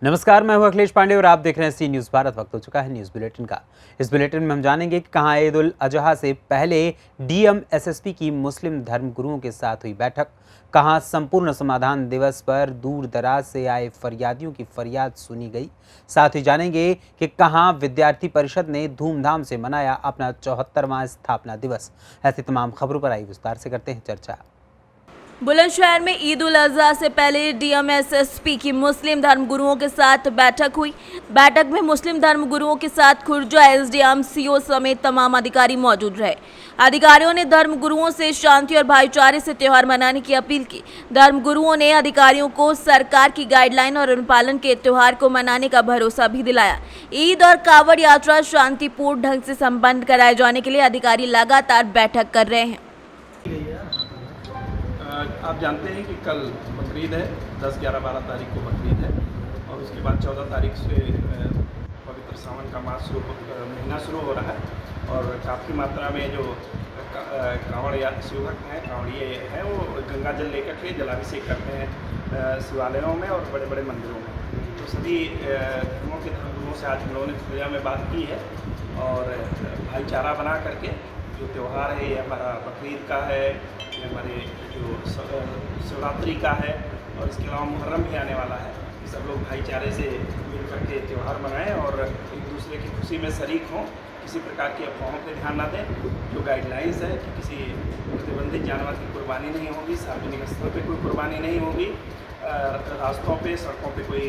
नमस्कार, मैं हूं अखिलेश पांडे और आप देख रहे हैं सी न्यूज़ भारत। वक्त हो चुका है न्यूज़ बुलेटिन का। इस बुलेटिन में हम जानेंगे कि कहां ईद उल अजहा से पहले डीएम एसएसपी की मुस्लिम धर्मगुरुओं के साथ हुई बैठक, कहां संपूर्ण समाधान दिवस पर दूर दराज से आए फरियादियों की फरियाद सुनी गई। साथ ही जानेंगे कि कहां विद्यार्थी परिषद ने धूमधाम से मनाया अपना 74वां स्थापना दिवस। ऐसी तमाम खबरों पर आई विस्तार से करते हैं चर्चा। बुलंदशहर में ईद उल अजहा से पहले डीएम एसएसपी की मुस्लिम धर्मगुरुओं के साथ बैठक हुई। बैठक में मुस्लिम धर्मगुरुओं के साथ खुर्जा एसडीएम सीओ समेत तमाम अधिकारी मौजूद रहे। अधिकारियों ने धर्मगुरुओं से शांति और भाईचारे से त्यौहार मनाने की अपील की। धर्मगुरुओं ने अधिकारियों को सरकार की गाइडलाइन और अनुपालन के त्योहार को मनाने का भरोसा भी दिलाया। ईद और कावड़ यात्रा शांतिपूर्ण ढंग से संपन्न कराए जाने के लिए अधिकारी लगातार बैठक कर रहे हैं। आप जानते हैं कि कल बकरीद है, 10, 11, 12 तारीख को बकरीद है और उसके बाद 14 तारीख से पवित्र सावन का मास महीना शुरू हो रहा है और काफ़ी मात्रा में जो कांवड़ या शिवभक्त हैं, कांवड़िए हैं, वो गंगा जल लेकर के जलाभिषेक करते हैं शिवालयों में और बड़े बड़े मंदिरों में। तो सभी धर्मों के धर्मगुरुओं से आज हम लोगों ने पूजा में बात की है और भाईचारा बना करके जो त्यौहार है, ये हमारा बकरीद का है, ये हमारे जो शिवरात्रि का है और इसके अलावा मुहर्रम भी आने वाला है। सब लोग भाईचारे से मिल करके त्यौहार मनाएं और एक दूसरे की खुशी में शरीक हों। किसी प्रकार की अफवाहों पर ध्यान ना दें। जो गाइडलाइंस है कि किसी प्रतिबंधित जानवर की कुर्बानी नहीं होगी, सार्वजनिक स्थलों पर कोई कुर्बानी नहीं होगी, रास्तों पे सड़कों पे कोई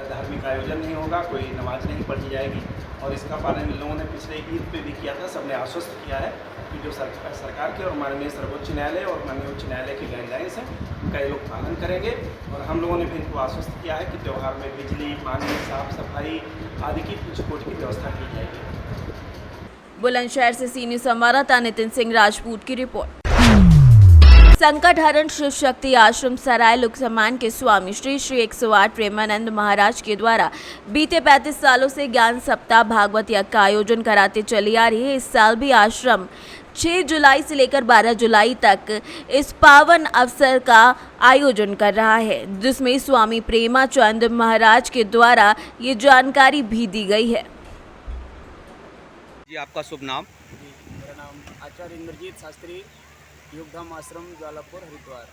धार्मिक आयोजन नहीं होगा, कोई नमाज नहीं पढ़ी जाएगी और इसका पालन इन लोगों ने पिछले ईद पे भी किया था। सबने आश्वस्त किया है कि जो सरकार के और माननीय सर्वोच्च न्यायालय और माननीय उच्च न्यायालय की गाइडलाइंस हैं उनका ये लोग पालन करेंगे और हम लोगों ने भी इनको आश्वस्त किया है कि त्यौहार में बिजली, पानी, साफ सफाई आदि की उच्च कोटि की व्यवस्था की जाएगी। बुलंदशहर से सी न्यूज़ संवाददाता नितिन सिंह राजपूत की रिपोर्ट। संकट हरण शिव शक्ति आश्रम सराय लुकसमान के स्वामी श्री श्री 108 प्रेमानंद महाराज के द्वारा बीते 35 सालों से ज्ञान सप्ताह भागवत यज्ञ का आयोजन कराते चली आ रही है। इस साल भी आश्रम 6 जुलाई से लेकर 12 जुलाई तक इस पावन अवसर का आयोजन कर रहा है, जिसमें स्वामी प्रेमाचंद महाराज के द्वारा ये जानकारी भी दी गई है। जी, आपका शुभ नाम? जी, मेरा नाम आचार्य इंद्रजीत शास्त्री, योगधाम आश्रम ज्वालापुर, हरिद्वार।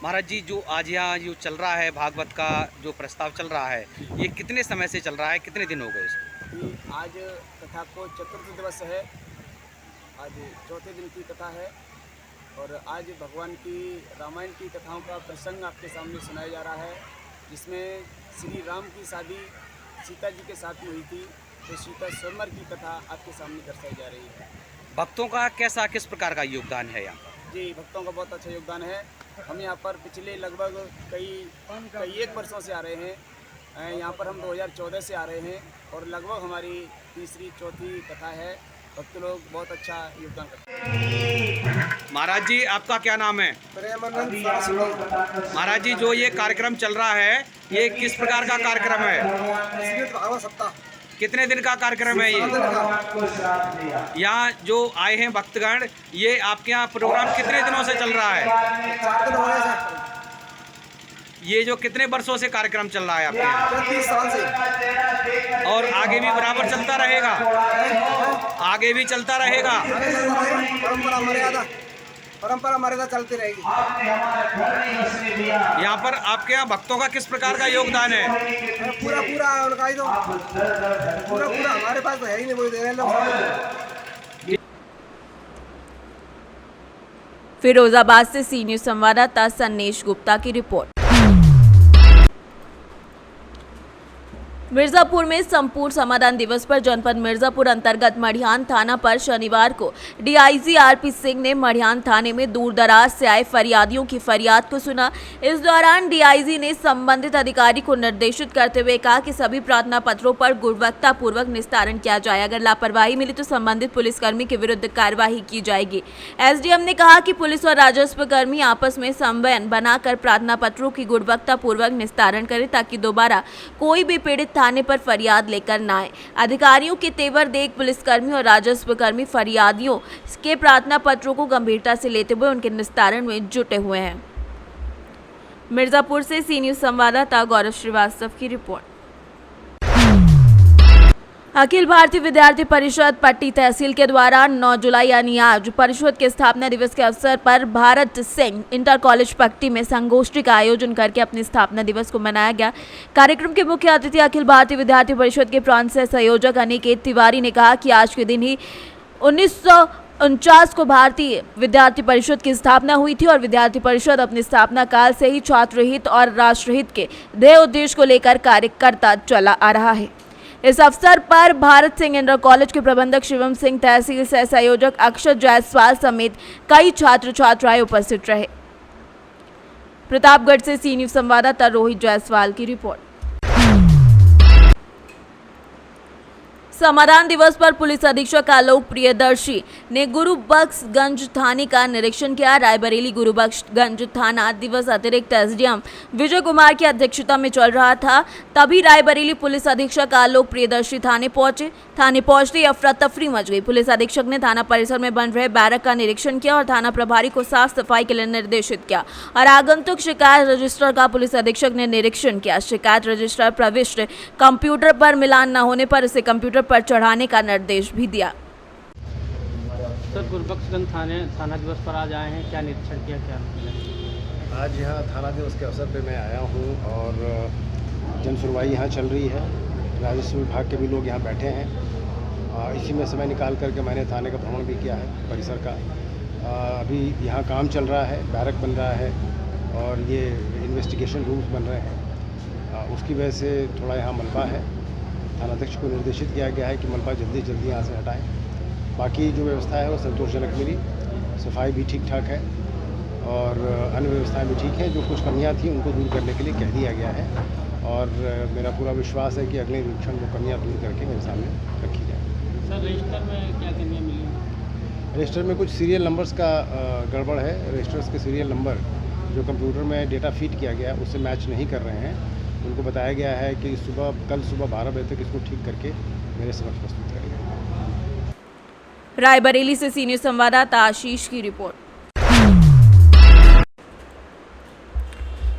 महाराज जी, जो आज यहाँ जो चल रहा है भागवत का जो प्रस्ताव चल रहा है, ये कितने समय से चल रहा है, कितने दिन हो गए इसको? आज कथा को चतुर्थ दिवस है, आज चौथे दिन की कथा है और आज भगवान की रामायण की कथाओं का प्रसंग आपके सामने सुनाया जा रहा है, जिसमें श्री राम की शादी सीता जी के साथ में हुई थी। तो सीता स्वयंवर की कथा आपके सामने दर्शाई जा रही है। भक्तों का किस प्रकार का योगदान है यहाँ? जी, भक्तों का बहुत अच्छा योगदान है। हम यहाँ पर पिछले लगभग कई एक वर्षों से आ रहे हैं। यहाँ पर हम 2014 से आ रहे हैं और लगभग हमारी तीसरी चौथी कथा है। भक्त लोग बहुत अच्छा योगदान करते हैं। महाराज जी, आपका क्या नाम है? महाराज जी, जो ये कार्यक्रम चल रहा है, ये किस प्रकार का कार्यक्रम है? कितने दिन का कार्यक्रम है ये? यहाँ जो आए हैं भक्तगण, ये आपके यहाँ प्रोग्राम कितने दिनों से चल रहा है? ये जो कितने वर्षों से कार्यक्रम चल रहा है आपके यहाँ? 30 साल से। और आगे भी बराबर चलता रहेगा? आगे भी चलता रहेगा? परंपरा मर्यादा चलती रहेगी। यहाँ पर आपके यहाँ भक्तों का किस प्रकार का योगदान है? पूरा उनका ही तो पूरा हमारे पास तो है ही नहीं, वो दे रहे लोग। फिरोजाबाद से सी न्यूज़ संवाददाता सन्नेश गुप्ता की रिपोर्ट। मिर्जापुर में संपूर्ण समाधान दिवस पर जनपद मिर्जापुर अंतर्गत मढ़ियान थाना पर शनिवार को डीआईजी आरपी सिंह ने मढ़ियान थाने में दूर दराज से आए फरियादियों की फरियाद को सुना। इस दौरान डीआईजी ने संबंधित अधिकारी को निर्देशित करते हुए कहा कि सभी प्रार्थना पत्रों पर गुणवत्ता पूर्वक निस्तारण किया जाए। अगर लापरवाही मिली तो संबंधित पुलिसकर्मी के विरुद्ध कार्यवाही की जाएगी। एसडीएम ने कहा कि पुलिस और राजस्व कर्मी आपस में समन्वय बनाकर प्रार्थना पत्रों की गुणवत्ता पूर्वक निस्तारण करें, ताकि दोबारा कोई भी पीड़ित थाने पर फरियाद लेकर न आए। अधिकारियों के तेवर देख पुलिसकर्मी और राजस्व कर्मी फरियादियों के प्रार्थना पत्रों को गंभीरता से लेते हुए उनके निस्तारण में जुटे हुए हैं। मिर्जापुर से सी न्यूज़ संवाददाता गौरव श्रीवास्तव की रिपोर्ट। अखिल भारतीय विद्यार्थी परिषद पट्टी तहसील के द्वारा 9 जुलाई यानी आज परिषद के स्थापना दिवस के अवसर पर भारत सिंह इंटर कॉलेज पट्टी में संगोष्ठी का आयोजन करके अपने स्थापना दिवस को मनाया गया। कार्यक्रम के मुख्य अतिथि अखिल भारतीय विद्यार्थी परिषद के प्रांत सह संयोजक अनिकेत तिवारी ने कहा कि आज के दिन ही 1949 को भारतीय विद्यार्थी परिषद की स्थापना हुई थी और विद्यार्थी परिषद अपने स्थापना काल से ही छात्र हित और राष्ट्र हित के ध्येय उद्देश्य को लेकर कार्य करता चला आ रहा है। इस अवसर पर भारत सिंह इंटर कॉलेज के प्रबंधक शिवम सिंह, तहसील सह संयोजक अक्षर जायसवाल समेत कई छात्र छात्राएं उपस्थित रहे। प्रतापगढ़ से सी न्यूज संवाददाता रोहित जायसवाल की रिपोर्ट। समाधान दिवस पर पुलिस अधीक्षक आलोक प्रियदर्शी ने गुरुबख्शगंज थाने का निरीक्षण किया। रायबरेली गुरुबख्शगंज थाना दिवस अतिरिक्त एसडीएम विजय कुमार की अध्यक्षता में चल रहा था, तभी रायबरेली पुलिस अधीक्षक आलोक प्रियदर्शी थाने पहुंचे। थाने पहुंचते ही अफरा तफरी मच गई। पुलिस अधीक्षक ने थाना परिसर में बन रहे बैरक का निरीक्षण किया और थाना प्रभारी को साफ सफाई के लिए निर्देशित किया और आगंतुक शिकायत रजिस्टर का पुलिस अधीक्षक ने निरीक्षण किया। शिकायत रजिस्टर प्रविष्ट कंप्यूटर पर मिलान न होने पर उसे कंप्यूटर पर चढ़ाने का निर्देश भी दिया। सर, गुरुबख्शगंज थाना दिवस पर आज आए हैं, क्या निरीक्षण किया, क्या? आज यहाँ थाना दिवस के अवसर पे मैं आया हूँ और जन सुनवाई यहाँ चल रही है। राजस्व विभाग के भी लोग यहाँ बैठे हैं। इसी में समय निकाल करके मैंने थाने का भ्रमण भी किया है परिसर का। अभी यहाँ काम चल रहा है, बैरक बन रहा है और ये इन्वेस्टिगेशन रूम्स बन रहे हैं। उसकी वजह से थोड़ा यहाँ मलबा है। थानाध्यक्ष को निर्देशित किया गया है कि मलबा जल्दी से जल्दी यहाँ से हटाएं। बाकी जो व्यवस्था है वो संतोषजनक मिली, सफाई भी ठीक ठाक है और अन्य व्यवस्थाएं भी ठीक हैं। जो कुछ कमियां थी उनको दूर करने के लिए कह दिया गया है और मेरा पूरा विश्वास है कि अगले निरीक्षण को कमियां दूर करके मेरे सामने रखी जाए। सर, रजिस्टर में क्या कमियाँ मिली? रजिस्टर में कुछ सीरियल नंबर्स का गड़बड़ है। रजिस्टर्स के सीरियल नंबर जो कंप्यूटर में डेटा फीड किया गया है उससे मैच नहीं कर रहे हैं। उनको बताया गया है कि कल सुबह 12 बजे तक इसको ठीक करके मेरे समक्ष प्रस्तुत करेंगे। रायबरेली से सी न्यूज संवाददाता आशीष की रिपोर्ट।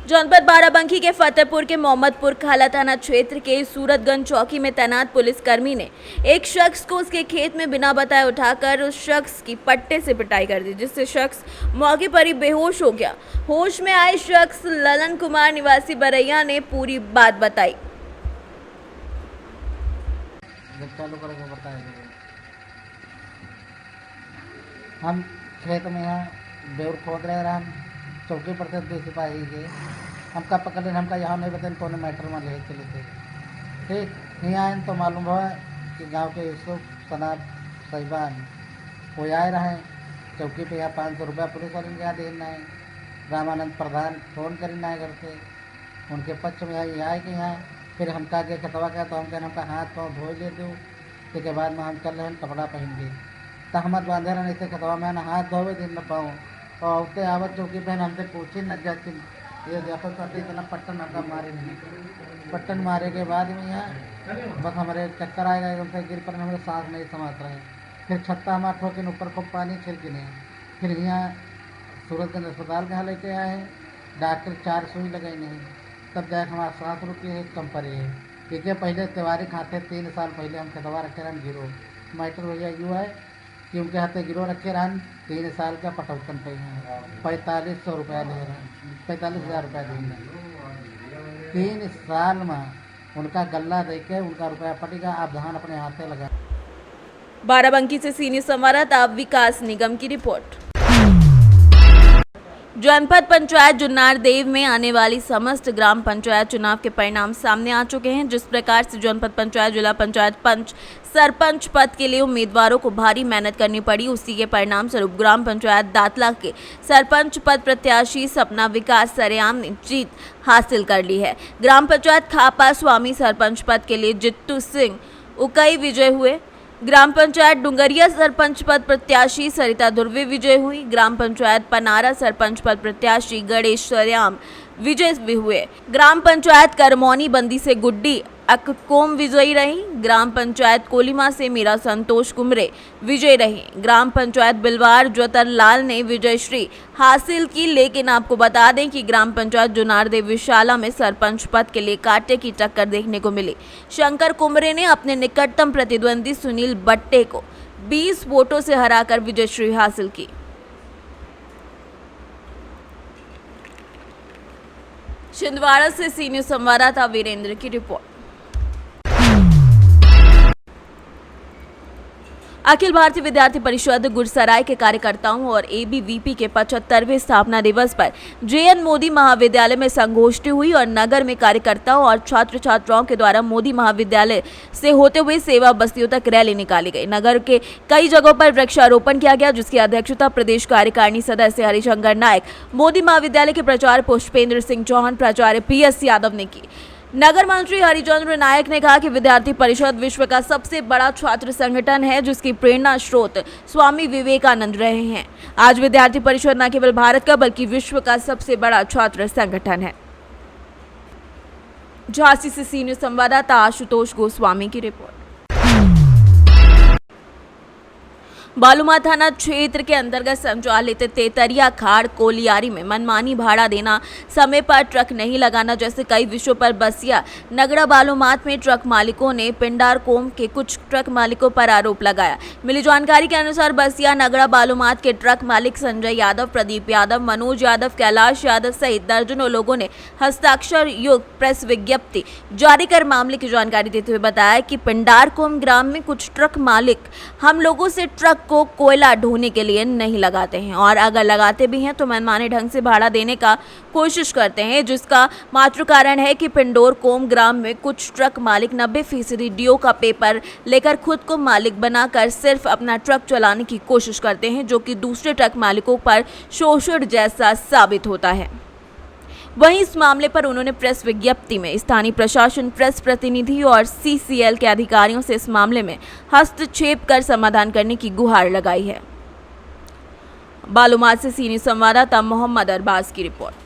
जनपद बाराबंकी के फतेहपुर के मोहम्मदपुर खाला थाना क्षेत्र के सूरतगंज चौकी में तैनात पुलिसकर्मी ने एक शख्स को उसके खेत में बिना बताए उठाकर उस शख्स की पट्टे से पिटाई कर दी, जिससे शख्स मौके पर ही बेहोश हो गया। होश में आए शख्स ललन कुमार निवासी बरैया ने पूरी बात बताई। हम खेत में यहाँ बेर खोद रहे हम चौकी पर थे सिपाही के, हमका पकड़ लें, हमका यहाँ नहीं बताए कौन मैटर में ले चले थे। ठीक यहाँ आए तो मालूम हुआ कि गांव के यूसुफ सनाब साहिबान वो आए रहे चौकी पे। यहाँ 500 रुपया पुलिस वाले के यहाँ देना है। रामानंद प्रधान फ़ोन करना है घर से, उनके पक्ष में आई आए कि यहाँ फिर हमका के कटवा का तो हम कहना हमका हाथ पाँव धो ले दो। उसके बाद में हम चल रहे हैं कपड़ा पहन के तो हम बांधे रहने से कटवा में हाथ धोवे दिन न पाऊँ और उठते आवत चौकी पहन हमसे पूछी न जाती ये देखो करते इतना पट्टन हमका मारे नहीं। पट्टन मारे के बाद में यहाँ बस हमारे चक्कर आएगा एकदम से गिर पर हमारे सांस नहीं समात रहे। फिर छत्ता हमारा ठोके ऊपर खूब पानी छिड़के नहीं। फिर यहाँ सूरतगंज अस्पताल के यहाँ लेके आए हैं, डॉक्टर 4 सुई लगाई नहीं, तब जाकर हमारा सांस रुकी है, कम पड़ी है। क्योंकि पहले तिवारी खाते 3 साल पहले हम खतवा रखे रहन गिरो माइटर भैया यू है कि उनके हाथे गिरो रखे रहन 3 साल का पटौतन पे हैं 4500 रुपया ले रहे हैं, 45,000 रुपया देंगे। 3 साल में उनका गल्ला दे के उनका रुपया पटेगा। आप धान अपने हाथे लगा। बाराबंकी से सीनियर संवाददाता विकास निगम की रिपोर्ट। जनपद पंचायत जुन्नार देव में आने वाली समस्त ग्राम पंचायत चुनाव के परिणाम सामने आ चुके हैं। जिस प्रकार से जनपद पंचायत, जिला पंचायत, पंच, सरपंच पद के लिए उम्मीदवारों को भारी मेहनत करनी पड़ी, उसी के परिणाम स्वरूप ग्राम पंचायत दातला के सरपंच पद प्रत्याशी सपना विकास सरेआम ने जीत हासिल कर ली है। ग्राम पंचायत खापा स्वामी सरपंच पद के लिए जित्तू सिंह उकई विजय हुए। ग्राम पंचायत डुंगरिया सरपंच पद प्रत्याशी सरिता धुर्वे विजय हुई। ग्राम पंचायत पनारा सरपंच पद प्रत्याशी गणेश सरेआम विजय भी हुए। ग्राम पंचायत करमौनी बंदी से गुड्डी अककोम विजयी रही। ग्राम पंचायत कोलीमा से मीरा संतोष कुमरे विजयी रही। ग्राम पंचायत बिलवार ज्योतर लाल ने विजयश्री हासिल की। लेकिन आपको बता दें कि ग्राम पंचायत जुनारदेव विशाला में सरपंच पद के लिए कांटे की टक्कर देखने को मिली। शंकर कुमरे ने अपने निकटतम प्रतिद्वंदी सुनील बट्टे को 20 वोटों से हराकर विजयश्री हासिल की। छिंदवाड़ा से सी न्यूज संवाददाता वीरेंद्र की रिपोर्ट। अखिल भारतीय विद्यार्थी परिषद गुरसराय के कार्यकर्ताओं और एबीवीपी के 75वें स्थापना दिवस पर जेएन मोदी महाविद्यालय में संगोष्ठी हुई और नगर में कार्यकर्ताओं और छात्र छात्राओं के द्वारा मोदी महाविद्यालय से होते हुए सेवा बस्तियों तक रैली निकाली गई। नगर के कई जगहों पर वृक्षारोपण किया गया, जिसकी अध्यक्षता प्रदेश कार्यकारिणी सदस्य हरिशंकर नायक, मोदी महाविद्यालय के प्राचार्य पुष्पेंद्र सिंह चौहान, प्राचार्य PS यादव ने की। नगर मंत्री हरिचंद्र नायक ने कहा कि विद्यार्थी परिषद विश्व का सबसे बड़ा छात्र संगठन है, जिसकी प्रेरणा स्रोत स्वामी विवेकानंद रहे हैं। आज विद्यार्थी परिषद न केवल भारत का बल्कि विश्व का सबसे बड़ा छात्र संगठन है। झांसी से सी न्यूज संवाददाता आशुतोष गोस्वामी की रिपोर्ट। बालूमाथ थाना क्षेत्र के अंतर्गत संचालित तेतरिया खाड़ कोलियारी में मनमानी भाड़ा देना, समय पर ट्रक नहीं लगाना जैसे कई विषयों पर बसिया नगड़ा बालूमाथ में ट्रक मालिकों ने पिंडार कोम के कुछ ट्रक मालिकों पर आरोप लगाया। मिली जानकारी के अनुसार बसिया नगड़ा बालूमाथ के ट्रक मालिक संजय यादव, प्रदीप यादव, मनोज यादव, कैलाश यादव सहित दर्जनों लोगों ने हस्ताक्षर युक्त प्रेस विज्ञप्ति जारी कर मामले की जानकारी देते हुए बताया कि पिंडार कोम ग्राम में कुछ ट्रक मालिक हम लोगों से ट्रक को कोयला ढोने के लिए नहीं लगाते हैं और अगर लगाते भी हैं तो मनमाने ढंग से भाड़ा देने का कोशिश करते हैं, जिसका मात्र कारण है कि पिंडोर कोम ग्राम में कुछ ट्रक मालिक 90% डीओ का पेपर लेकर खुद को मालिक बनाकर सिर्फ अपना ट्रक चलाने की कोशिश करते हैं, जो कि दूसरे ट्रक मालिकों पर शोषण जैसा साबित होता है। वहीं इस मामले पर उन्होंने प्रेस विज्ञप्ति में स्थानीय प्रशासन, प्रेस प्रतिनिधि और CCL के अधिकारियों से इस मामले में हस्तक्षेप कर समाधान करने की गुहार लगाई है। बालूमाथ से सी न्यूज संवाददाता मोहम्मद अरबाज की रिपोर्ट।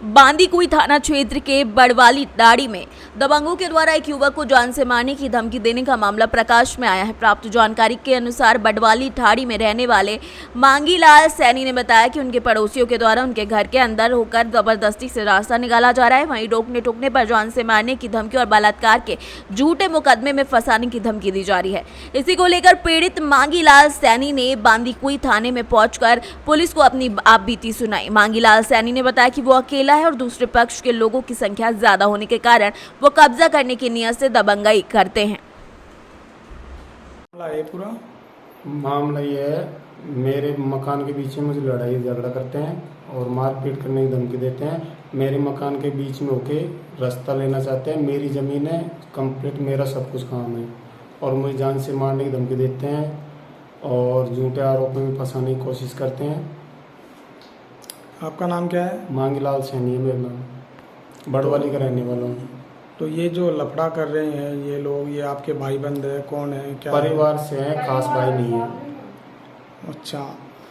बांदीकुई थाना क्षेत्र के बड़वाली डाड़ी में दबंगों के द्वारा एक युवक को जान से मारने की धमकी देने का मामला प्रकाश में आया है। प्राप्त जानकारी के अनुसार बड़वाली ठाड़ी में रहने वाले मांगीलाल सैनी ने बताया कि उनके पड़ोसियों के द्वारा उनके घर के अंदर होकर जबरदस्ती से रास्ता निकाला जा रहा है। वहीं रोकने टोकने पर जान से मारने की धमकी और बलात्कार के झूठे मुकदमे में फंसाने की धमकी दी जा रही है। इसी को लेकर पीड़ित मांगीलाल सैनी ने बांदीकुई थाने में पहुंचकर पुलिस को अपनी आपबीती सुनाई। मांगीलाल सैनी ने बताया कि वो अकेला है और दूसरे पक्ष के लोगों की संख्या ज्यादा होने के कारण वो कब्जा करने की नियत से दबंगई करते हैं। मामला ये है, मेरे मकान के बीच में मुझे लड़ाई झगड़ा करते हैं और मारपीट करने की धमकी देते हैं। मेरे मकान के बीच में होके रास्ता लेना चाहते हैं। मेरी ज़मीन है कंप्लीट, मेरा सब कुछ काम है और मुझे जान से मारने की धमकी देते हैं और झूठे आरोपों में फंसाने की कोशिश करते हैं। आपका नाम क्या है? मांगीलाल सैनी है मेरा नाम, बड़वाली का रहने वाला हूँ। तो ये जो लफड़ा कर रहे हैं ये लोग, ये आपके भाई बंद है, कौन है, क्या परिवार से हैं, खास भाई नहीं है। अच्छा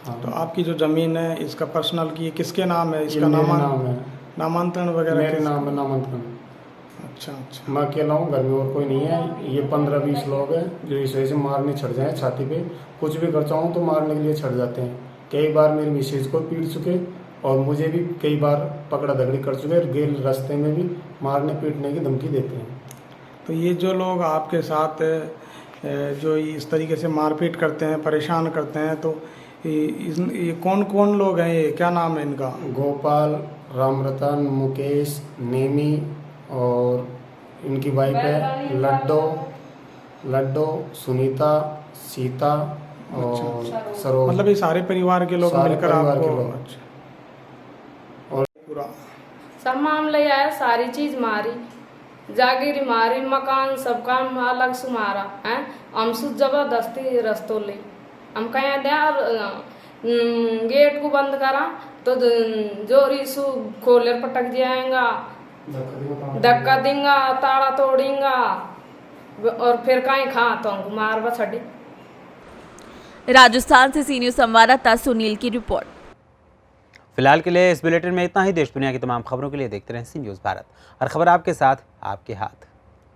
हाँ। तो आपकी जो ज़मीन है इसका पर्सनल की किसके नाम है? इसका नाम है, नामांतरण वगैरह मेरे नाम है, नामांतरण। अच्छा अच्छा। मैं अकेला हूँ, घर में और कोई नहीं है। ये 15-20 लोग हैं जो इस वजह से मारने छड़ जाए छाती पे। कुछ भी कर चाहूँ तो मारने के लिए छड़ जाते हैं। कई बार मेरी मिसेज को पीट चुके और मुझे भी कई बार पकड़ा धकड़ी कर चुके हैं। गेल रास्ते में भी मारने पीटने की धमकी देते हैं। तो ये जो लोग आपके साथ जो इस तरीके से मारपीट करते हैं, परेशान करते हैं, तो ये कौन कौन लोग हैं? ये क्या नाम है इनका? गोपाल, रामरतन, मुकेश, नेमी और इनकी वाइफ है लड्डू, सुनीता, सीता और सरोज। मतलब ये सारे परिवार के लोग मिलकर आपको? सब मामले आया, सारी चीज मारी, जागीर मारी, मकान सब काम अलग से मारा है। हम सुध जबरदस्ती रस्तों ले हम कहीं दे गेट को बंद करा तो जोरी सु खोले पटक जाएगा, धक्का देंगा, ताड़ा तोड़ेंगा और फिर कहीं खा तो हमको मार बछड़ी। राजस्थान से सी न्यूज संवाददाता सुनील की रिपोर्ट। फिलहाल के लिए इस बुलेटिन में इतना ही। देश दुनिया की तमाम खबरों के लिए देखते रहें सी न्यूज़ भारत। हर खबर आपके साथ, आपके हाथ।